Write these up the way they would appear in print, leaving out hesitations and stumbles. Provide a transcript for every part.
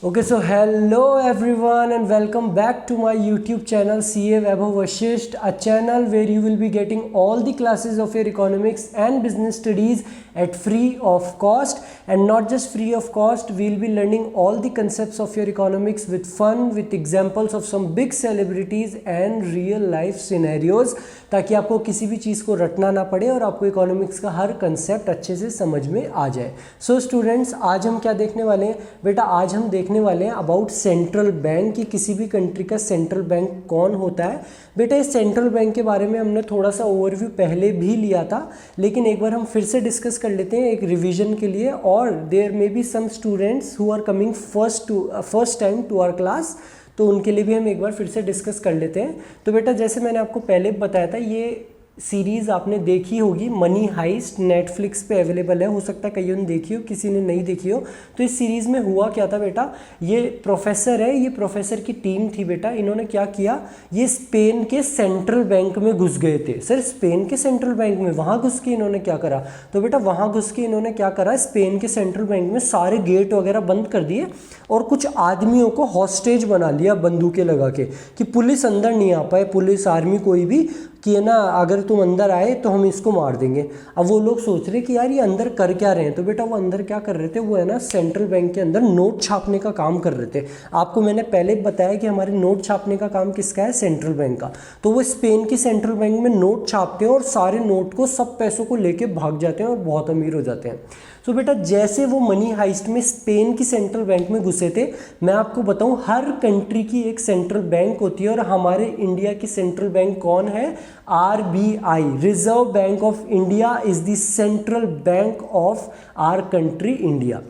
Okay, so hello everyone and welcome back to my YouTube channel CA Vaibhav Vashisht, a channel where you will be getting all the classes of your economics and business studies at free of cost. And not just free of cost, we will be learning all the concepts of your economics with fun, with examples of some big celebrities and real life scenarios, ताकि आपको किसी भी चीज़ को रटना ना पड़े और आपको इकोनॉमिक्स का हर कंसेप्ट अच्छे से समझ में आ जाए। सो स्टूडेंट्स, आज हम क्या देखने वाले हैं बेटा? आज हम देखने वाले हैं अबाउट सेंट्रल बैंक कि किसी भी कंट्री का सेंट्रल बैंक कौन होता है। बेटा इस सेंट्रल बैंक के बारे में हमने थोड़ा सा ओवरव्यू पहले भी लिया था, लेकिन एक बार हम फिर से डिस्कस कर लेते हैं एक रिवीजन के लिए। और there may be some students who are coming first time to our class, तो उनके लिए भी हम एक बार फिर से डिस्कस कर लेते हैं। तो बेटा जैसे मैंने आपको पहले बताया था, ये सीरीज़ आपने देखी होगी, मनी हाइस्ट, नेटफ्लिक्स पे अवेलेबल है। हो सकता है कईयों ने देखी हो, किसी ने नहीं देखी हो। तो इस सीरीज़ में हुआ क्या था बेटा, ये प्रोफेसर है, ये प्रोफेसर की टीम थी बेटा। इन्होंने क्या किया, ये स्पेन के सेंट्रल बैंक में घुस गए थे। सर स्पेन के सेंट्रल बैंक में वहाँ घुस के इन्होंने क्या करा? तो बेटा वहाँ घुस के इन्होंने क्या करा, स्पेन के सेंट्रल बैंक में सारे गेट वगैरह बंद कर दिए और कुछ आदमियों को हॉस्टेज बना लिया बंदूकें लगा के, कि पुलिस अंदर नहीं आ पाए, पुलिस आर्मी कोई भी, कि है ना अगर तुम अंदर आए तो हम इसको मार देंगे। अब वो लोग सोच रहे कि यार ये अंदर कर क्या रहे हैं। तो बेटा वो अंदर क्या कर रहे थे, वो है ना सेंट्रल बैंक के अंदर नोट छापने का काम कर रहे थे। आपको मैंने पहले बताया कि हमारे नोट छापने का काम किसका है, सेंट्रल बैंक का। तो वो स्पेन की सेंट्रल बैंक में नोट छापते हैं और सारे नोट को, सब पैसों को लेके भाग जाते हैं और बहुत अमीर हो जाते हैं। तो बेटा जैसे वो मनी हाइस्ट में स्पेन की सेंट्रल बैंक में घुसे थे, मैं आपको बताऊं हर कंट्री की एक सेंट्रल बैंक होती है, और हमारे इंडिया की सेंट्रल बैंक कौन है? RBI, reserve bank of India is the central bank of our country India.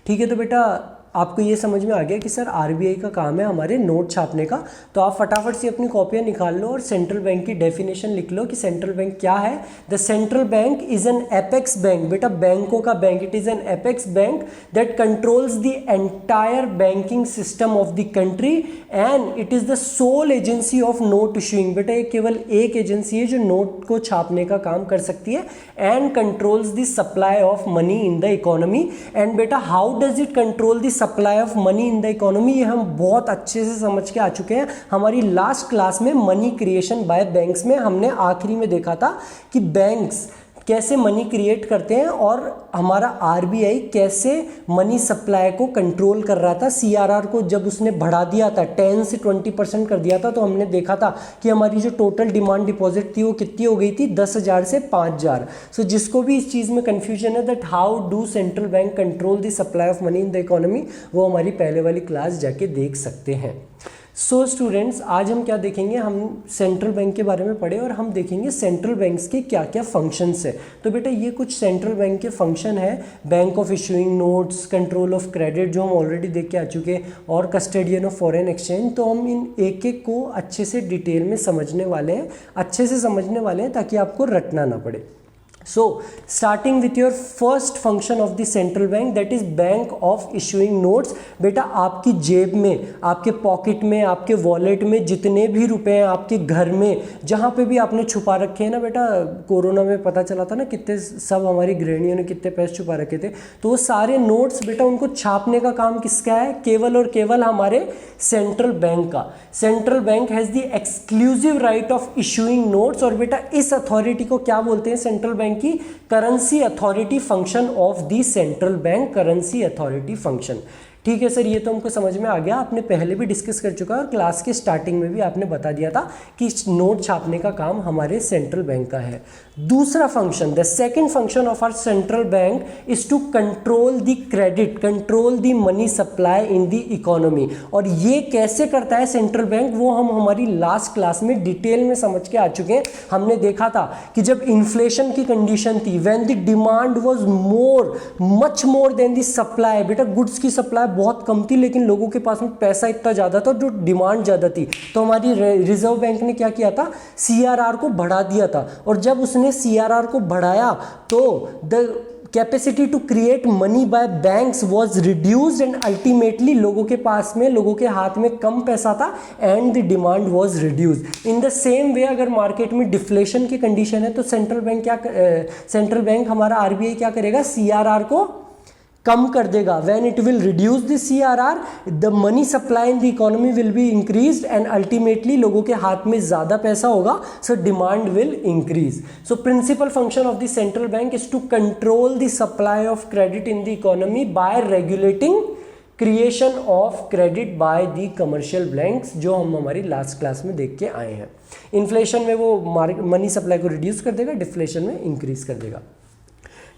ठीक है, तो बेटा आपको ये समझ में आ गया कि सर RBI का काम है हमारे नोट छापने का। तो आप फटाफट से अपनी कॉपियाँ निकाल लो और सेंट्रल बैंक की डेफिनेशन लिख लो कि सेंट्रल बैंक क्या है। The central bank is an apex bank, बेटा बैंकों का bank, it is an apex bank that controls the entire banking system of the country and it is the sole agency of note issuing. बेटा ये केवल एक agency है जो note को छापने का काम कर सकती है, and controls the supply of money in the economy. And बेटा how does it control the supply of money in the economy, ये हम बहुत अच्छे से समझ के आ चुके हैं। हमारी लास्ट क्लास में मनी क्रिएशन बाय बैंक्स में हमने आखिरी में देखा था कि बैंक्स कैसे मनी क्रिएट करते हैं और हमारा RBI कैसे मनी सप्लाई को कंट्रोल कर रहा था। CRR को जब उसने बढ़ा दिया था, 10 से 20% कर दिया था, तो हमने देखा था कि हमारी जो टोटल डिमांड डिपॉजिट थी वो कितनी हो गई थी, 10,000 से 5,000। सो जिसको भी इस चीज़ में कन्फ्यूजन है that how do central bank control the supply of money in the economy, वो हमारी पहले वाली क्लास जाके देख सकते हैं। सो स्टूडेंट्स, आज हम क्या देखेंगे, हम सेंट्रल बैंक के बारे में पढ़े और हम देखेंगे सेंट्रल बैंक्स के क्या क्या फंक्शंस है। तो बेटा ये कुछ सेंट्रल बैंक के फंक्शन है, bank of issuing notes, control of credit जो हम ऑलरेडी देख के आ चुके हैं, और कस्टडियन ऑफ फॉरेन एक्सचेंज। तो हम इन एक एक को अच्छे से डिटेल में समझने वाले हैं, अच्छे से समझने वाले हैं ताकि आपको रटना ना पड़े। So starting with your first function of the central bank, that is bank of issuing notes। बेटा आपकी जेब में, आपके पॉकेट में, आपके वॉलेट में जितने भी रुपए हैं, आपके घर में जहाँ पे भी आपने छुपा रखे हैं ना बेटा, कोरोना में पता चला था ना कितने, सब हमारी गृहिणियों ने कितने पैसे छुपा रखे थे। तो वो सारे नोट्स बेटा उनको छापने का काम किसका है? केवल और केवल हमारे सेंट्रल बैंक का। Central bank has the exclusive right of issuing notes. और बेटा इस अथॉरिटी को क्या बोलते हैं सेंट्रल बैंक की? Currency authority function of the central bank, currency authority function. ठीक है सर, ये तो हमको समझ में आ गया, आपने पहले भी डिस्कस कर चुका है और क्लास के स्टार्टिंग में भी आपने बता दिया था कि नोट छापने का काम हमारे सेंट्रल बैंक का है। दूसरा function, the second function of our central bank is to control the credit, control the money supply in the economy. और ये कैसे करता है सेंट्रल बैंक, वो हम हमारी लास्ट क्लास में डिटेल में समझ के आ चुके हैं। हमने देखा था कि जब इन्फ्लेशन की कंडीशन थी, when the demand was more, much more than the supply, बेटा गुड्स की सप्लाई बहुत कम थी लेकिन लोगों के पास में पैसा इतना ज़्यादा था, जो डिमांड ज़्यादा थी, तो हमारी रिजर्व बैंक ने क्या किया था, CRR को बढ़ा दिया था। और जब उसने CRR को बढ़ाया तो the capacity to create money by banks was reduced and ultimately लोगों के पास में, लोगों के हाथ में कम पैसा था and the demand was reduced. In the same way अगर मार्केट में डिफ्लेशन की कंडीशन है तो सेंट्रल बैंक हमारा RBI क्या करेगा, CRR को कम कर देगा, when it will reduce the CRR the money supply in the economy will be increased and ultimately लोगों के हाथ में ज़्यादा पैसा होगा, so demand will increase. So principal function of the central bank is to control the supply of credit in the economy by regulating creation of credit by the commercial banks, जो हम हमारी लास्ट क्लास में देख के आए हैं. Inflation में वो मनी सप्लाई को रिड्यूस कर देगा, डिफ्लेशन में इंक्रीज कर देगा.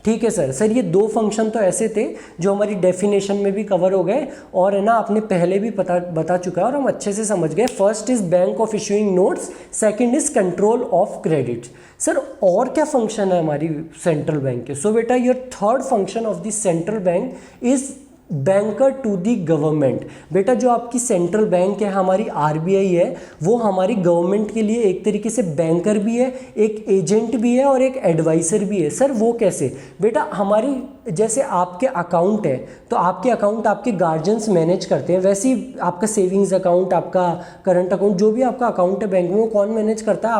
ठीक है सर ये दो फंक्शन तो ऐसे थे जो हमारी डेफिनेशन में भी कवर हो गए और है ना आपने पहले भी बता चुका है और हम अच्छे से समझ गए. First is bank of issuing notes, second is control of credit. Sir और क्या फंक्शन है हमारी सेंट्रल बैंक के? सो बेटा your third function of the central bank is banker to the government. बेटा जो आपकी सेंट्रल बैंक है, हमारी RBI है, वो हमारी गवर्नमेंट के लिए एक तरीके से बैंकर भी है, एक एजेंट भी है और एक एडवाइज़र भी है. सर वो कैसे? बेटा हमारी जैसे आपके अकाउंट है तो आपके अकाउंट आपके गार्जियंस मैनेज करते हैं, वैसे ही आपका सेविंग्स अकाउंट, आपका करंट अकाउंट, जो भी आपका अकाउंट है बैंक में, वो कौन मैनेज करता है?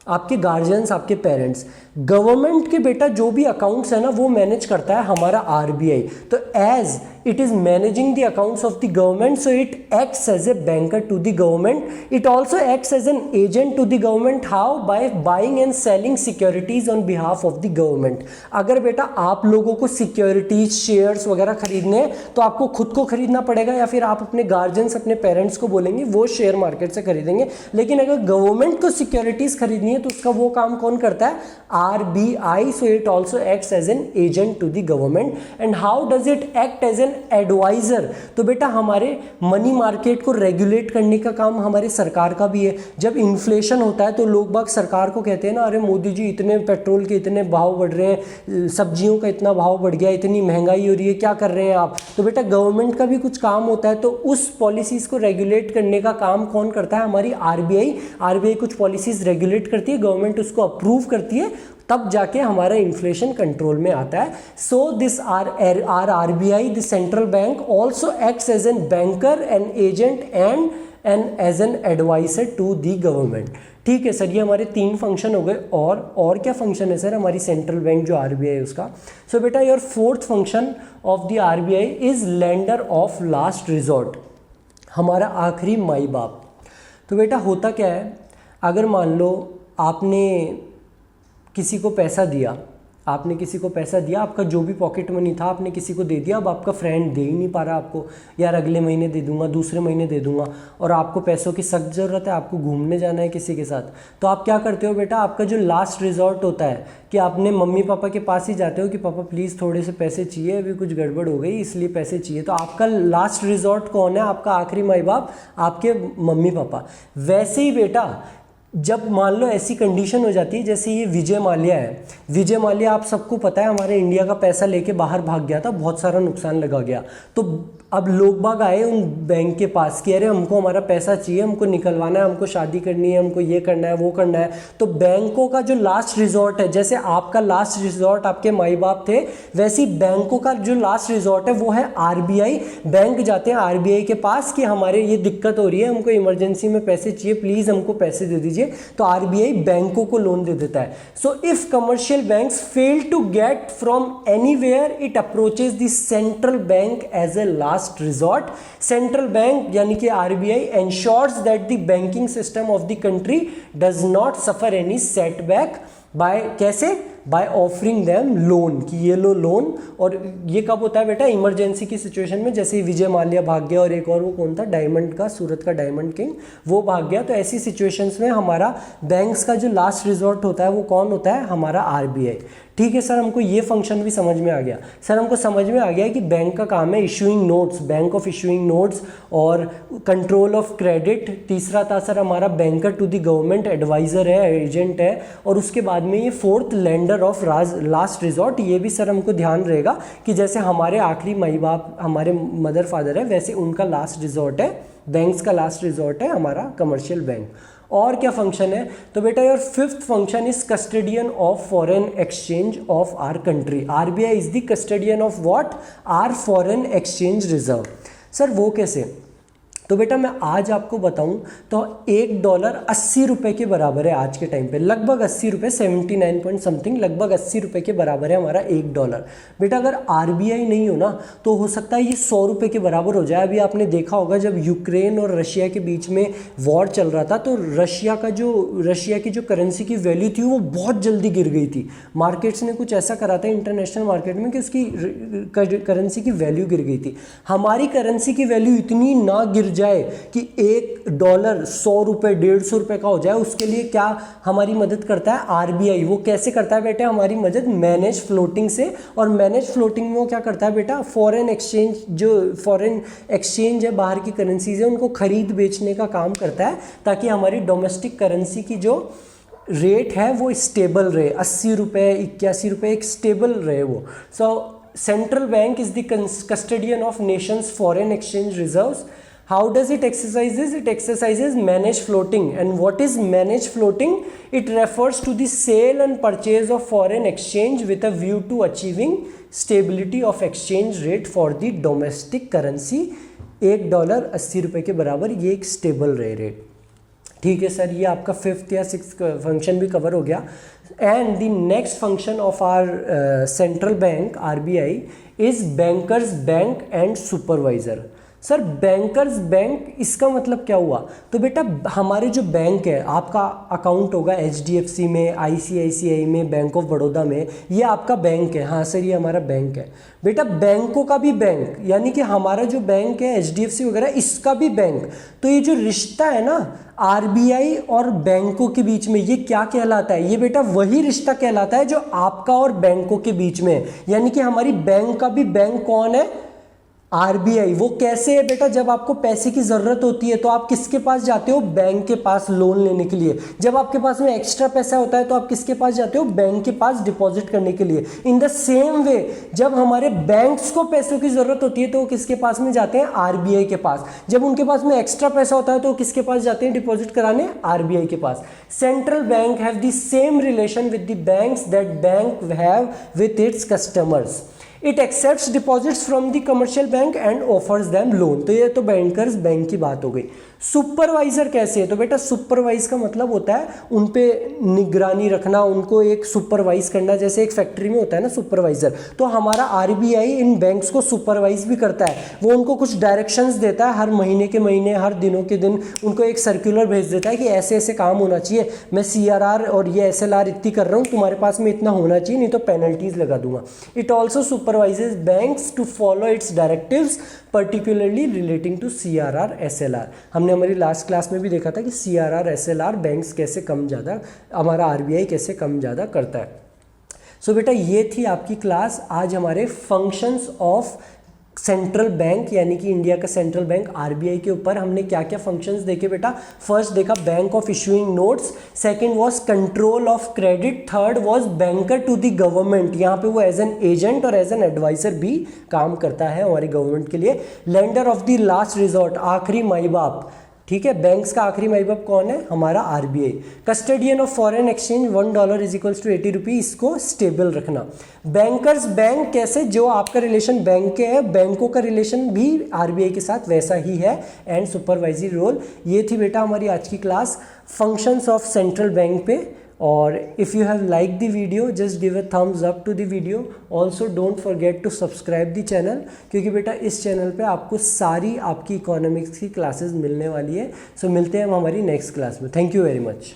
आपके गार्जियंस, आपके पेरेंट्स. गवर्नमेंट के बेटा जो भी अकाउंट्स है ना वो मैनेज करता है हमारा RBI. तो as it is managing the accounts of the government, so it acts as a banker to the government. It also acts as an agent to the government. How? By buying and selling securities on behalf of the government. अगर बेटा आप लोगों को securities, shares वगैरह खरीदने हैं तो आपको खुद को खरीदना पड़ेगा या फिर आप अपने गार्जियंस, अपने पेरेंट्स को बोलेंगे वो शेयर मार्केट से खरीदेंगे. लेकिन अगर गवर्नमेंट को सिक्योरिटीज खरीदनी है तो उसका वो काम कौन करता है? RBI. So it also acts as an agent to the government. And how does it act as an advisor? तो बेटा हमारे मनी मार्केट को रेगुलेट करने का काम हमारे सरकार का भी है. जब इन्फ्लेशन होता है तो लोग बाग सरकार को कहते हैं ना, अरे मोदी जी इतने पेट्रोल के इतने भाव बढ़ रहे हैं, सब्जियों का इतना भाव बढ़ गया, इतनी महंगाई हो रही है, क्या कर रहे हैं आप? तो बेटा गवर्नमेंट का भी कुछ काम होता है, तो उस पॉलिसीज़ को रेगुलेट करने का काम कौन करता है? हमारी RBI कुछ पॉलिसीज़ रेगुलेट करती है, गवर्नमेंट उसको अप्रूव करती है, तब जाके हमारा इन्फ्लेशन कंट्रोल में आता है. So this RBI, the central bank, also acts as an banker, an agent and as an advisor to the government. ठीक है सर, ये हमारे 3 फंक्शन हो गए. और क्या फंक्शन है सर हमारी सेंट्रल बैंक जो RBI है उसका? सो बेटा your fourth function of the RBI is lender of last resort, हमारा आखिरी माई बाप. तो बेटा होता क्या है, अगर मान लो आपने किसी को पैसा दिया, आपका जो भी पॉकेट मनी था आपने किसी को दे दिया, अब आपका फ्रेंड दे ही नहीं पा रहा आपको, यार अगले महीने दे दूंगा, दूसरे महीने दे दूंगा, और आपको पैसों की सख्त ज़रूरत है, आपको घूमने जाना है किसी के साथ, तो आप क्या करते हो बेटा? आपका जो लास्ट रिजॉर्ट होता है कि आपने मम्मी पापा के पास ही जाते हो कि पापा प्लीज़ थोड़े से पैसे चाहिए, अभी कुछ गड़बड़ हो गई इसलिए पैसे चाहिए. तो आपका लास्ट रिजॉर्ट कौन है? आपका आखिरी माई बाप, आपके मम्मी पापा. वैसे ही बेटा जब मान लो ऐसी कंडीशन हो जाती है, जैसे ये विजय माल्या है, विजय माल्या आप सबको पता है हमारे इंडिया का पैसा लेके बाहर भाग गया था, बहुत सारा नुकसान लगा गया. तो अब लोग बाग आए उन बैंक के पास कि अरे हमको हमारा पैसा चाहिए, हमको निकलवाना है, हमको शादी करनी है, हमको ये करना है, वो करना है. तो बैंकों का जो लास्ट रिजॉर्ट है, जैसे आपका लास्ट रिजॉर्ट आपके माई बाप थे, वैसे ही बैंकों का जो लास्ट रिजॉर्ट है वो है RBI. बैंक जाते हैं RBI के पास कि हमारे ये दिक्कत हो रही है, हमको इमरजेंसी में पैसे चाहिए, प्लीज़ हमको पैसे दे दीजिए. तो RBI बैंकों को लोन दे देता है. So if commercial banks fail to get from anywhere, it approaches the central bank as a last resort. Central bank यानी कि RBI ensures that the banking system of the country does not suffer any setback by कैसे? By offering them loan, कि ये लो loan. और ये कब होता है बेटा? इमरजेंसी की सिचुएशन में, जैसे विजय माल्या भाग गया और एक और वो कौन था, डायमंड का, सूरत का डायमंड किंग, वो भाग गया. तो ऐसी सिचुएशंस में हमारा बैंक्स का जो लास्ट रिजॉर्ट होता है वो कौन होता है? हमारा RBI. ठीक है सर, हमको ये फंक्शन भी समझ में आ गया. सर हमको समझ में आ गया कि बैंक का काम है issuing notes, bank of issuing notes, और कंट्रोल ऑफ क्रेडिट. तीसरा था सर हमारा banker to the government, advisor है, एजेंट है. और उसके बाद में ये fourth lender of last resort. ये भी सर हमको ध्यान रहेगा कि जैसे हमारे आखिरी माई बाप हमारे मदर फादर है, वैसे उनका लास्ट रिजॉर्ट है, बैंक्स का लास्ट रिजॉर्ट है हमारा कमर्शियल बैंक. और क्या फंक्शन है? तो बेटा your fifth function is custodian of foreign exchange of our country. RBI is the custodian of what? Our foreign exchange reserve. Sir वो कैसे? तो बेटा मैं आज आपको बताऊं तो $1 80 रुपये के बराबर है आज के टाइम पे, लगभग 80 रुपये, 79 पॉइंट समथिंग, लगभग 80 रुपये के बराबर है हमारा $1। बेटा अगर आरबीआई नहीं हो ना तो हो सकता है ये 100 रुपये के बराबर हो जाए। अभी आपने देखा होगा जब यूक्रेन और रशिया के बीच में वॉर चल रहा था तो रशिया की जो करेंसी की वैल्यू थी वो बहुत जल्दी गिर गई थी। मार्केट्स ने कुछ ऐसा करा था इंटरनेशनल मार्केट में कि उसकी करेंसी की वैल्यू गिर गई थी। हमारी करेंसी की वैल्यू इतनी ना गिर जाए कि $1 100 रुपये 150 रुपये का हो जाए, उसके लिए क्या हमारी मदद करता है आरबीआई। वो कैसे करता है बेटा हमारी मदद? मैनेज फ्लोटिंग से। और मैनेज फ्लोटिंग में वो क्या करता है बेटा, फॉरेन एक्सचेंज है, बाहर की करेंसीज है, उनको खरीद बेचने का काम करता है ताकि हमारी डोमेस्टिक करेंसी की जो रेट है वो स्टेबल रहे, 80 रुपये 81 रुपये एक स्टेबल रहे वो। सो central bank is the custodian of Nations foreign exchange reserves. How does it exercises? It exercises managed floating. And what is managed floating? It refers to the sale and purchase of foreign exchange with a view to achieving stability of exchange rate for the domestic currency. $1 80 रुपये के बराबर ये एक stable रहे rate. ठीक है sir, ये आपका 5th या 6th फंक्शन भी कवर हो गया। And the next function of our central bank RBI is bankers bank and supervisor. Sir bankers bank इसका मतलब क्या हुआ? तो बेटा हमारे जो बैंक है, आपका अकाउंट होगा HDFC में, ICICI में, बैंक ऑफ बड़ौदा में, ये आपका बैंक है। हाँ सर ये हमारा बैंक है। बेटा बैंकों का भी बैंक, यानी कि हमारा जो बैंक है HDFC वगैरह इसका भी बैंक। तो ये जो रिश्ता है ना RBI और बैंकों के बीच में, ये क्या कहलाता है? ये बेटा वही रिश्ता कहलाता है जो आपका और बैंकों के बीच में है। यानी कि हमारी बैंक का भी बैंक कौन है? RBI। वो कैसे है बेटा? जब आपको पैसे की ज़रूरत होती है तो आप किसके पास जाते हो? बैंक के पास लोन लेने के लिए। जब आपके पास में एक्स्ट्रा पैसा होता है तो आप किसके पास जाते हो? बैंक के पास डिपॉजिट करने के लिए। इन द सेम वे जब हमारे बैंक्स को पैसों की ज़रूरत होती है तो वो किसके पास में जाते हैं? RBI के पास। जब उनके पास में एक्स्ट्रा पैसा होता है तो वो किसके पास जाते हैं डिपॉजिट कराने? RBI के पास। Central bank have the same relation with the banks that bank have with its customers. It accepts deposits from the commercial bank and offers them loan. तो ये तो बैंकर्स बैंक की बात हो गई। सुपरवाइजर कैसे है? तो बेटा सुपरवाइज का मतलब होता है उन पे निगरानी रखना, उनको एक सुपरवाइज करना, जैसे एक फैक्ट्री में होता है ना सुपरवाइजर। तो हमारा RBI इन बैंक्स को सुपरवाइज भी करता है। वो उनको कुछ डायरेक्शंस देता है, हर महीने के महीने, हर दिनों के दिन उनको एक सर्कुलर भेज देता है कि ऐसे ऐसे काम होना चाहिए, मैं CRR और ये SLR इतनी कर रहा हूँ, तुम्हारे पास में इतना होना चाहिए, नहीं तो पेनल्टीज लगा दूंगा। It also supervises banks to follow its directives particularly relating to CRR SLR। हमने हमारी लास्ट क्लास में भी देखा था कि CRR SLR बैंक्स कैसे कम ज़्यादा, हमारा RBI कैसे कम ज़्यादा करता है। सो बेटा ये थी आपकी क्लास। आज हमारे फंक्शंस ऑफ सेंट्रल बैंक यानी कि इंडिया का सेंट्रल बैंक RBI के ऊपर हमने क्या क्या फंक्शंस देखे बेटा। फर्स्ट देखा bank of issuing notes, second was control of credit, third was banker to the government, यहाँ पे वो एज एन एजेंट और एज एन एडवाइजर भी काम करता है हमारी गवर्नमेंट के लिए। Lender of the last resort, आखिरी माई बाप, ठीक है, बैंक्स का आखिरी माई बाप कौन है? हमारा RBI। Custodian of foreign exchange $1 is equals to 80 rupee, इसको स्टेबल रखना। बैंकर्स बैंक कैसे? जो आपका रिलेशन बैंक के है, बैंकों का रिलेशन भी RBI के साथ वैसा ही है। And supervisory role. ये थी बेटा हमारी आज की class functions of central bank पे। और if you have like the video just give a thumbs up to the video. Also don't forget to subscribe the channel, क्योंकि बेटा इस चैनल पे आपको सारी आपकी इकोनॉमिक्स की क्लासेस मिलने वाली है। सो मिलते हैं हम हमारी नेक्स्ट क्लास में। Thank you very much.